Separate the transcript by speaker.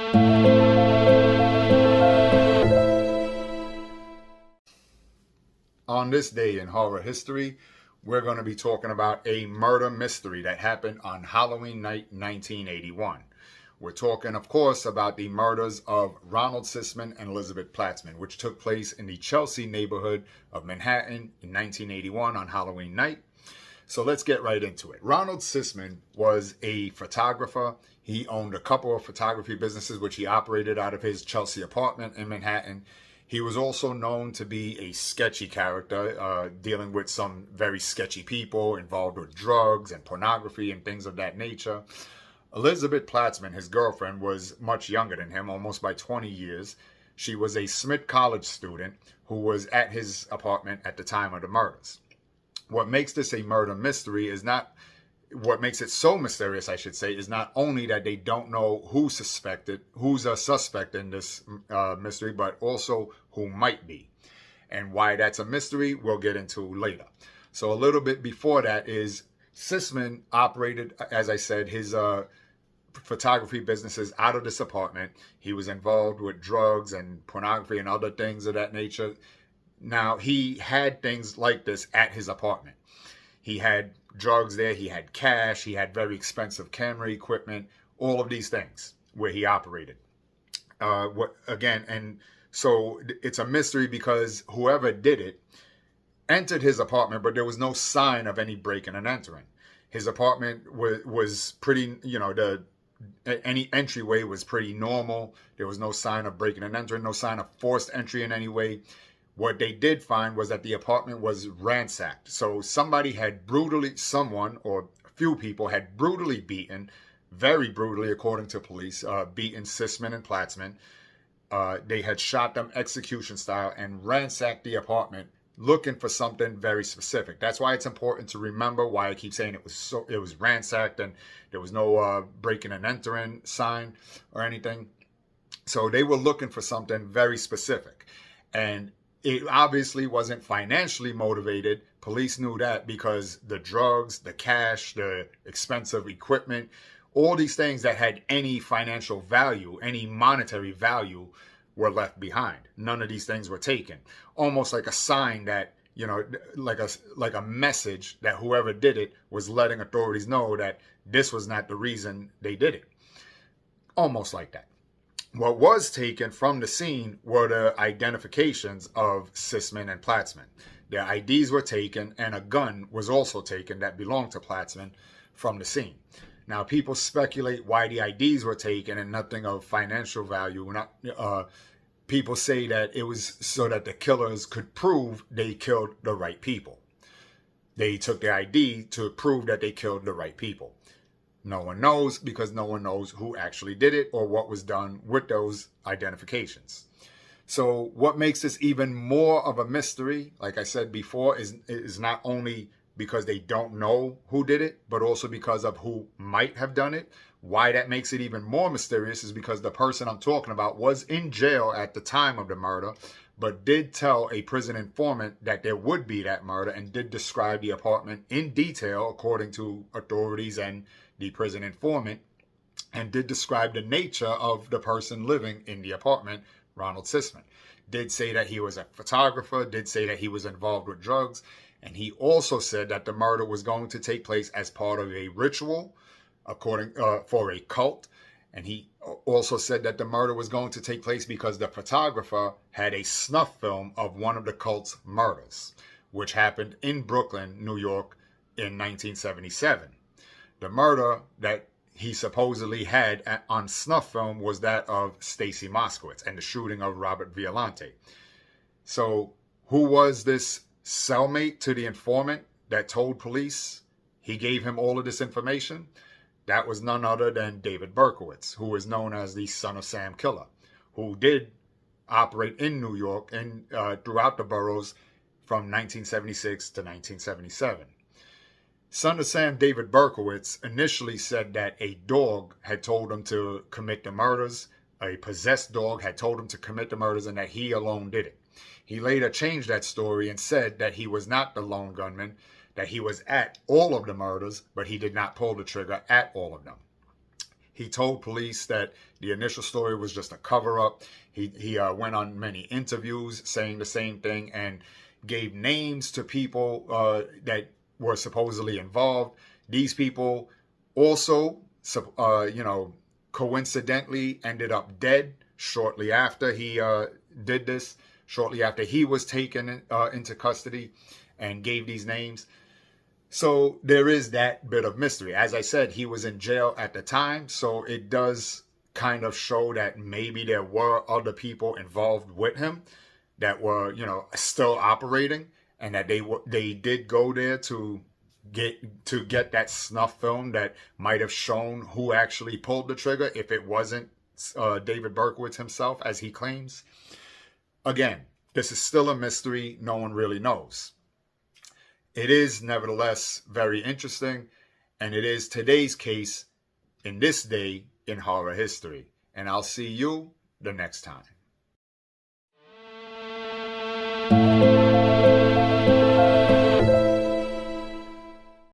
Speaker 1: On this day in horror history, we're going to be talking about a murder mystery that happened on Halloween night 1981. We're talking, of course, about the murders of Ronald Sisman and Elizabeth Platzman, which took place in the Chelsea neighborhood of Manhattan in 1981 on Halloween night. So let's get right into it. Ronald Sisman was a photographer. He owned a couple of photography businesses, which he operated out of his Chelsea apartment in Manhattan. He was also known to be a sketchy character, dealing with some very sketchy people involved with drugs and pornography and things of that nature. Elizabeth Platzman, his girlfriend, was much younger than him, almost by 20 years. She was a Smith College student who was at his apartment at the time of the murders. What makes this a murder mystery is not, what makes it so mysterious, I should say, is not only that they don't know who's a suspect in this mystery, but also who might be. And why that's a mystery, we'll get into later. So a little bit before that is Sisman operated, as I said, his photography businesses out of this apartment. He was involved with drugs and pornography and other things of that nature. Now, he had things like this at his apartment. He had drugs there, he had cash, he had very expensive camera equipment, all of these things where he operated. So it's a mystery because whoever did it entered his apartment, but there was no sign of any breaking and entering. His apartment was pretty, any entryway was pretty normal. There was no sign of breaking and entering, no sign of forced entry in any way. What they did find was that the apartment was ransacked. So someone or a few people had brutally beaten, very brutally according to police, beaten Sisman and Platzman. They had shot them execution style and ransacked the apartment looking for something very specific. That's why it's important to remember why I keep saying it was ransacked and there was no breaking and entering sign or anything. So they were looking for something very specific. And it obviously wasn't financially motivated. Police knew that because the drugs, the cash, the expensive equipment, all these things that had any financial value, any monetary value, were left behind. None of these things were taken. Almost like a sign that, like a message that whoever did it was letting authorities know that this was not the reason they did it. Almost like that. What was taken from the scene were the identifications of Sisman and Platzman. Their IDs were taken, and a gun was also taken that belonged to Platzman from the scene. Now, people speculate why the IDs were taken and nothing of financial value. People say that it was so that the killers could prove they killed the right people. They took the ID to prove that they killed the right people. No one knows because no one knows who actually did it or what was done with those identifications. So what makes this even more of a mystery, like I said before, is not only because they don't know who did it, but also because of who might have done it. Why that makes it even more mysterious is because the person I'm talking about was in jail at the time of the murder, but did tell a prison informant that there would be that murder and did describe the apartment in detail according to authorities and the prison informant, and did describe the nature of the person living in the apartment, Ronald Sisman. Did say that he was a photographer, did say that he was involved with drugs, and he also said that the murder was going to take place as part of a ritual, for a cult. And he also said that the murder was going to take place because the photographer had a snuff film of one of the cult's murders, which happened in Brooklyn, New York in 1977. The murder that he supposedly had on snuff film was that of Stacy Moskowitz and the shooting of Robert Violante. So who was this cellmate to the informant that told police he gave him all of this information? That was none other than David Berkowitz, who is known as the Son of Sam Killer, who did operate in New York and throughout the boroughs from 1976 to 1977. Son of Sam David Berkowitz initially said that a dog had told him to commit the murders, a possessed dog had told him to commit the murders, and that he alone did it. He later changed that story and said that he was not the lone gunman, that he was at all of the murders, but he did not pull the trigger at all of them. He told police that the initial story was just a cover-up. He went on many interviews saying the same thing and gave names to people that were supposedly involved. These people also, coincidentally ended up dead shortly after he did this, shortly after he was taken into custody and gave these names. So there is that bit of mystery. As I said, he was in jail at the time, so it does kind of show that maybe there were other people involved with him that were, still operating, and that they did go there to get that snuff film that might have shown who actually pulled the trigger if it wasn't David Berkowitz himself, as he claims. Again, this is still a mystery. No one really knows. It is nevertheless very interesting, and it is today's case in this day in horror history. And I'll see you the next time.